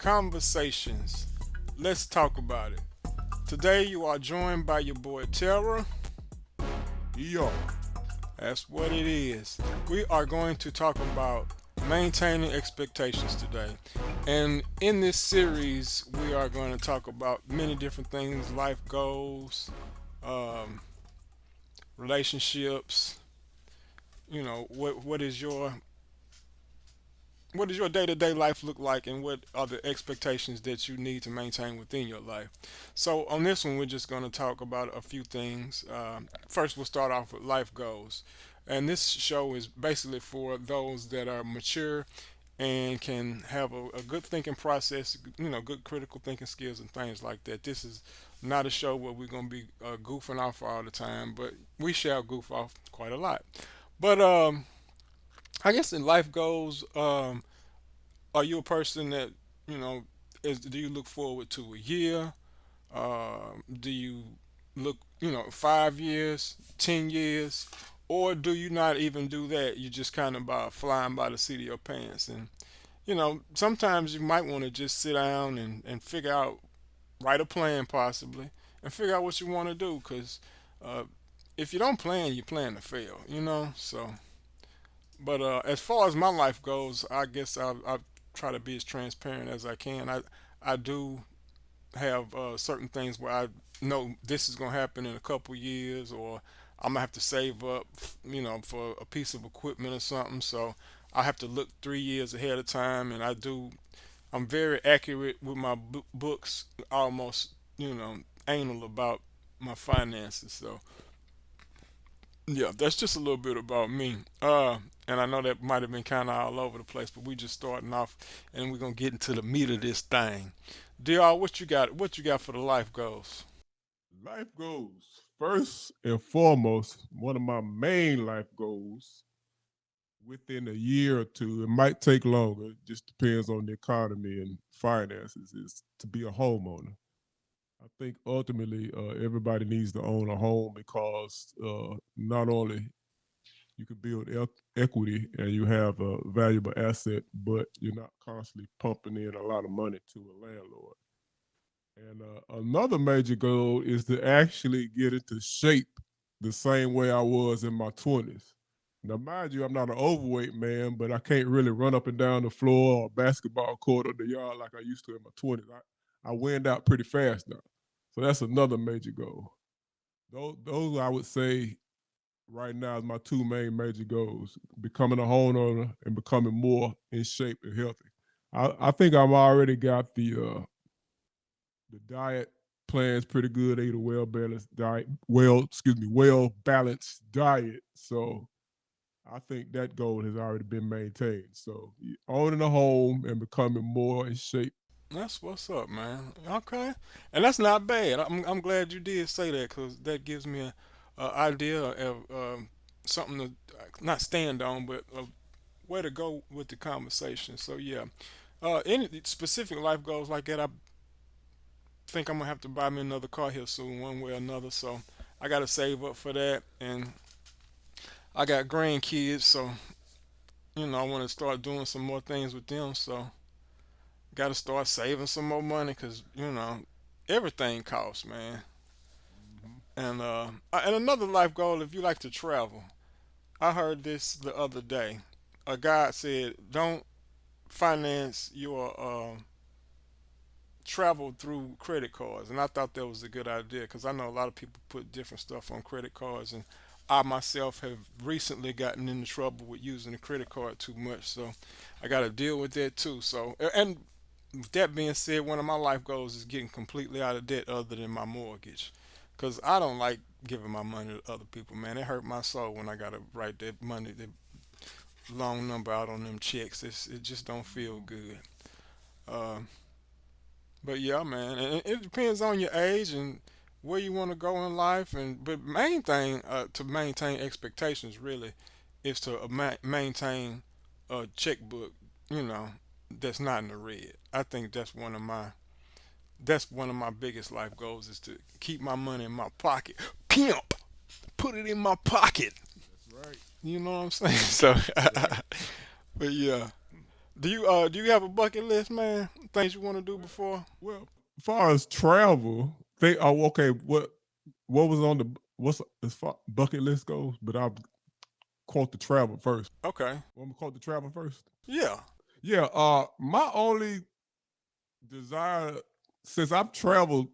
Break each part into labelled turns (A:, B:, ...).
A: Conversations. Let's talk about it. Today you are joined by your boy Terra.
B: Yeah.
A: That's what it is. We are going to talk about maintaining expectations today. And in this series, we are going to talk about many different things life goals, um, relationships. What does your day-to-day life look like, and what are the expectations that you need to maintain within your life? So on this one, we're just going to talk about a few things. First, we'll start off with life goals, and this show is basically for those that are mature and can have a good thinking process, good critical thinking skills and things like that. This is not a show where we're going to be goofing off all the time, but we shall goof off quite a lot. But I guess in life goals, are you a person that you know do you look forward to a year? Do you look 5 years, 10 years, or do you not even do that? You just kind of flying by the seat of your pants, and sometimes you might want to just sit down and figure out, write a plan possibly, and figure out what you want to do. Because uh, if you don't plan, you plan to fail. So. But as far as my life goes, I guess I'll try to be as transparent as I can. I do have certain things where I know this is gonna happen in a couple years, or I'm gonna have to save up, for a piece of equipment or something. So I have to look 3 years ahead of time, and I do. I'm very accurate with my books, almost anal about my finances. So yeah, that's just a little bit about me. And I know that might have been kind of all over the place, but we just starting off, and we're gonna get into the meat of this thing. Dr. What you got? What you got for the life goals?
B: Life goals. First and foremost, one of my main life goals within a year or two, it might take longer, it just depends on the economy and finances, is to be a homeowner. I think ultimately everybody needs to own a home because not only you can build equity and you have a valuable asset, but you're not constantly pumping in a lot of money to a landlord. And another major goal is to actually get into shape the same way I was in my 20s. Now, mind you, I'm not an overweight man, but I can't really run up and down the floor or basketball court or the yard like I used to in my 20s. I went out pretty fast now. So that's another major goal. Those I would say right now is my two main major goals: becoming a homeowner and becoming more in shape and healthy. I think I've already got the diet plan's pretty good. I eat a well balanced diet. Well balanced diet. So I think that goal has already been maintained. So owning a home and becoming more in shape.
A: That's what's up, man. Okay, and that's not bad. I'm glad you did say that, because that gives me a idea of something to not stand on, but where to go with the conversation. So yeah, any specific life goals like that, I think I'm gonna have to buy me another car here soon, one way or another. So I gotta save up for that, and I got grandkids, so I want to start doing some more things with them. So gotta start saving some more money, cause everything costs, man.
B: Mhm.
A: And another life goal, if you like to travel, I heard this the other day. A guy said, don't finance your travel through credit cards, and I thought that was a good idea, because I know a lot of people put different stuff on credit cards, and I myself have recently gotten into trouble with using the credit card too much, so I got to deal with that too. So, and with that being said, one of my life goals is getting completely out of debt, other than my mortgage, because I don't like giving my money to other people. Man, it hurt my soul when I got to write that money, that long number out on them checks. It just don't feel good. Uh, But yeah, man, and it depends on your age and where you want to go in life, and but main thing to maintain expectations really is to maintain a checkbook, you know, that's not in the red. I think that's one of my biggest life goals, is to keep my money in my pocket. Pimp, put it in my pocket.
B: That's right.
A: You know what I'm saying? So,
B: That's right.
A: but yeah, Do you have a bucket list, man? Things you want to do
B: Well,
A: before?
B: well, as far as travel, they oh okay. What was on the what's as far bucket list goes? But I'll quote the travel first.
A: Okay.
B: Want me to quote the travel first?
A: Yeah.
B: Yeah. My only desire since I've traveled,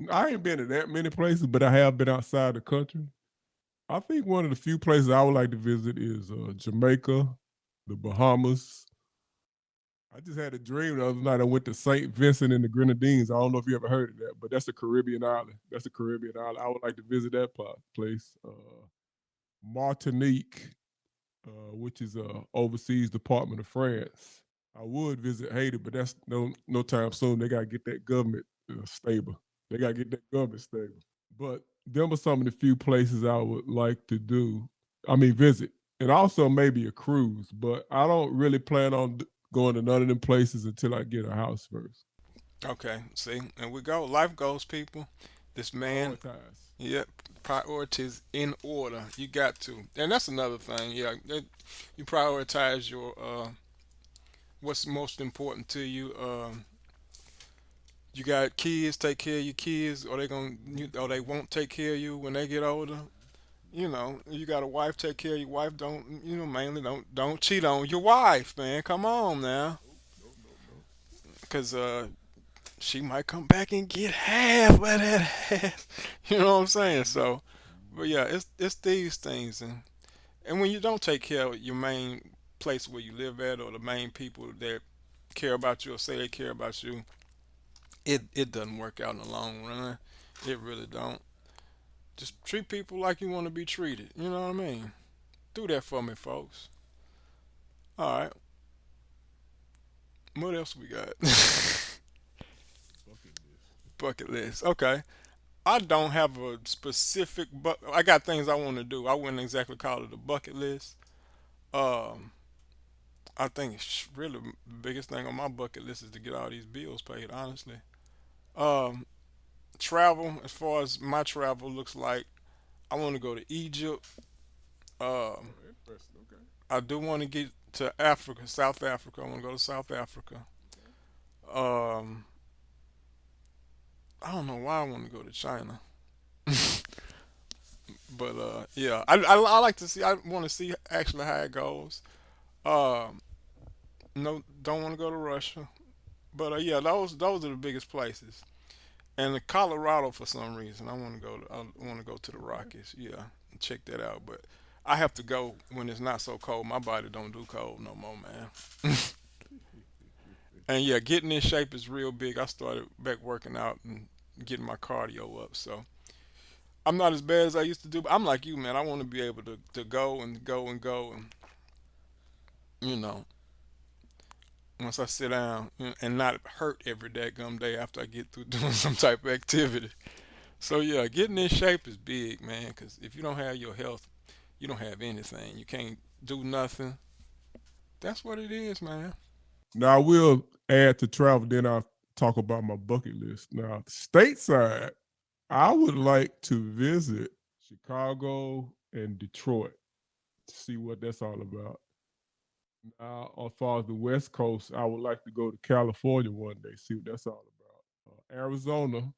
B: I ain't been to that many places, but I have been outside the country. I think one of the few places I would like to visit is Jamaica, the Bahamas. I just had a dream the other night. I went to St. Vincent and the Grenadines. I don't know if you ever heard of that, but that's a Caribbean island. That's a Caribbean island. I would like to visit that place. Martinique, which is overseas department of France. I would visit Haiti, but that's no time soon. They gotta get that government stable. They gotta get that government stable. But them are some of the few places I would like to do. I mean, visit, and also maybe a cruise. But I don't really plan on going to none of them places until I get a house first.
A: Okay. See, and we go. Life goes, people. This man,
B: Prioritize.
A: yep, priorities in order. You got to, and that's another thing. Yeah, you prioritize your what's most important to you. You got kids, take care of your kids, or or they won't take care of you when they get older. You got a wife, take care of your wife. Don't mainly don't cheat on your wife, man. Come on now,
B: Nope, nope, nope, nope.
A: cause she might come back and get half of that half. You know what I'm saying?
B: Mm-hmm.
A: So, but yeah, it's these things, and when you don't take care of your main place where you live at, or the main people that care about you or say they care about you, it doesn't work out in the long run. It really don't. Just treat people like you want to be treated. You know what I mean? Do that for me, folks. All right. What else we got?
B: Bucket list.
A: Bucket list. Okay. I don't have a specific, but I got things I want to do. I wouldn't exactly call it a bucket list. Um, I think it's really the biggest thing on my bucket list is to get all these bills paid. Honestly, um, travel. As far as my travel looks like, I want to go to Egypt. Um,
B: Oh, interesting. Okay.
A: I do want to get to Africa, South Africa. I want to go to South Africa.
B: Okay.
A: Um, I don't know why I want to go to China, but yeah, I like to see. I want to see actually how it goes. Um, no, don't want to go to Russia, but yeah, those are the biggest places. And Colorado for some reason, I want to go to the
B: Okay.
A: Rockies. Yeah, check that out. But I have to go when it's not so cold. My body don't do cold no more, man. And yeah, getting in shape is real big. I started back working out and getting my cardio up. So I'm not as bad as I used to do, but I'm like you, man. I want to be able to go and go and go. And, you know, once I sit down and not hurt every gum day after I get through doing some type of activity. So yeah, getting in shape is big, man. Because if you don't have your health, you don't have anything. You can't do nothing. That's what it is, man.
B: Now I will add to travel. Then I'll talk about my bucket list. Now, stateside, I would like to visit Chicago and Detroit to see what that's all about. Now, as far as the West Coast, I would like to go to California one day, see what that's all about. Arizona,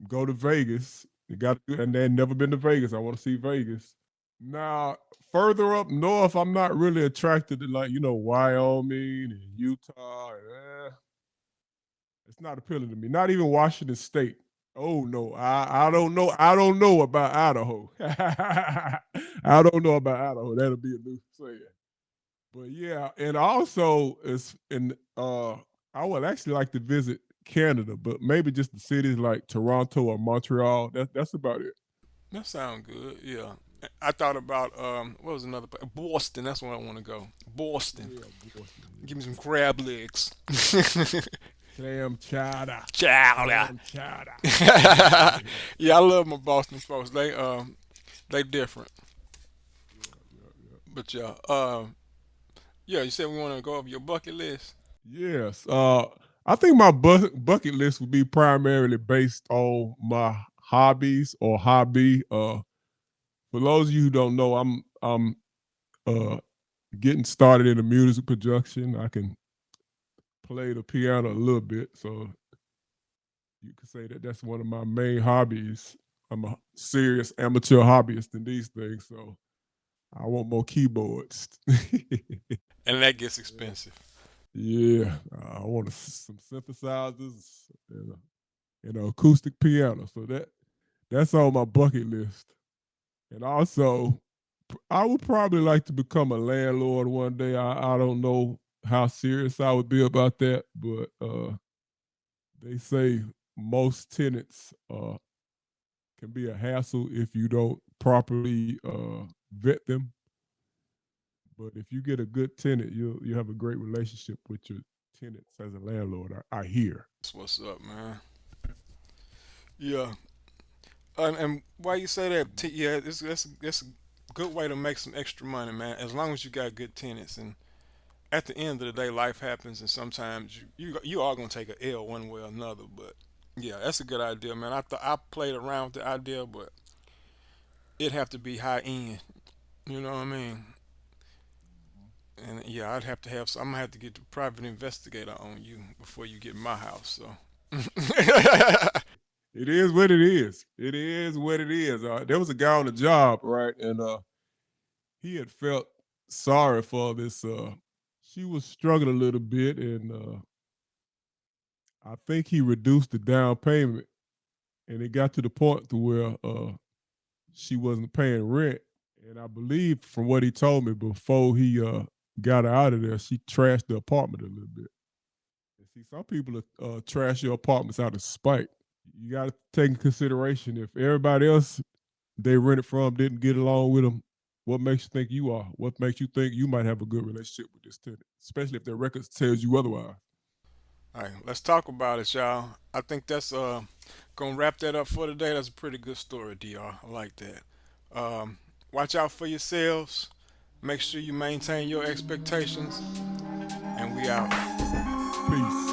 B: go to Vegas. You got to, and then never been to Vegas. I want to see Vegas. Now, further up north, I'm not really attracted to like Wyoming and Utah. It's not appealing to me. Not even Washington State. Oh no, I don't know. I don't know about Idaho. I don't know about Idaho. That'll be a new saying. But yeah, and also it's in I would actually like to visit Canada, but maybe just the cities like Toronto or Montreal. That's about it.
A: That sounds good. Yeah. I thought about what was another place? Boston. That's where I want to go. Boston.
B: Yeah, Boston.
A: Give me
B: Yeah.
A: some crab legs.
B: Clam chowder.
A: Chowder.
B: Clam chowder.
A: Yeah, I love my Boston folks. They different.
B: Yeah, yeah, yeah.
A: But yeah, yeah. You said we want to go over your bucket list.
B: Yes. I think my bucket list would be primarily based on my hobbies or hobby. For those of you who don't know, I'm uh getting started in the music production. I can. play the piano a little bit, so you could say that that's one of my main hobbies. I'm a serious amateur hobbyist in these things, so I want more keyboards.
A: And that gets expensive.
B: Yeah, I want some synthesizers and an acoustic piano. So that's on my bucket list. And also, I would probably like to become a landlord one day. I don't know how serious I would be about that, but they say most tenants can be a hassle if you don't properly vet them. But if you get a good tenant, you have a great relationship with your tenants as a landlord. I hear.
A: That's what's up, man. Yeah. And why you say that? Yeah, that's a good way to make some extra money, man. As long as you got good tenants, and at the end of the day, life happens, and sometimes you are gonna take a L one way or another. But yeah, that's a good idea, man. I played around with the idea, but it'd have to be high end. You know what I mean? And yeah, I'd have to have. I'm gonna have to get the private investigator on you before you get in my house. So.
B: It is what it is. It is what it is. There was a guy on the job, right, and he had felt sorry for this. She was struggling a little bit, and I think he reduced the down payment, and it got to the point to where she wasn't paying rent. And I believe, from what he told me, before he got her out of there, she trashed the apartment a little bit. And see, some people trash your apartments out of spite. You got to take in consideration if everybody else they rented from didn't get along with them. What makes you think you are? What makes you think you might have a good relationship with this tenant, especially if their records tells you otherwise?
A: All right, let's talk about it, y'all. I think that's gonna wrap that up for today. That's a pretty good story, Dr. I like that. Um, watch out for yourselves. Make sure you maintain your expectations, and we out.
B: Peace.